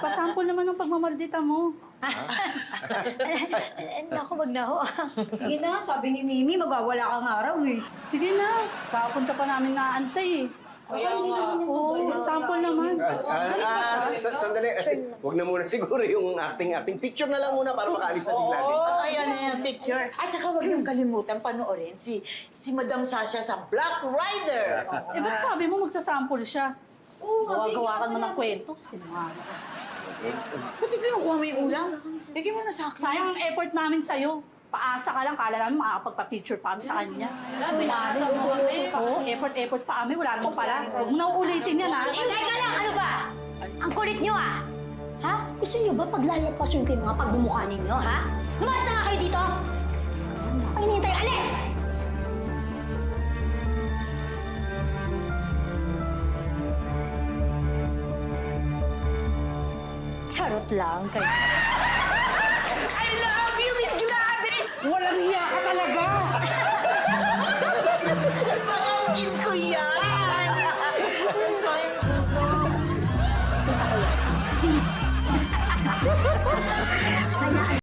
Pasample naman ng pagmamaldita mo. Naku, wag na ho. Sige na, sabi ni Mimi, magwawala kang araw eh. Sige na, kahapon ka pa namin naantay eh. Oo, sample naman. Sandali. Huwag na muna siguro yung acting. Picture na lang muna para makaalis na bigla din. Ayan na yung picture. At saka huwag niyong kalimutan panoorin si Madam Sasha sa Black Rider. Eh, ba't sabi mo magsasample siya? Gawa-gawa ka naman ng kwento. Sinungaling ka. Pati kinukuha mo yung ulam. Bigyan mo na sa akin. Sayang ang effort namin sa'yo. Paasa ka lang, kala namin makakapagpa-picture pa kami sa kanya. Pinasa mo kami. Oo, effort pa kami, wala namang pala. Huwag mo na uulitin yan, ha? Teka lang, ano ba? Ang kulit nyo ah! Ha? Gusto nyo ba paglalapasun ko yung mga pagbumukha ninyo, ha? Lumayas na nga kayo dito! Ang hinihintay, alis! Charot lang kayo. I love you, Miss Gladys! Walang hiya ka talaga! Pangangkin ko yan!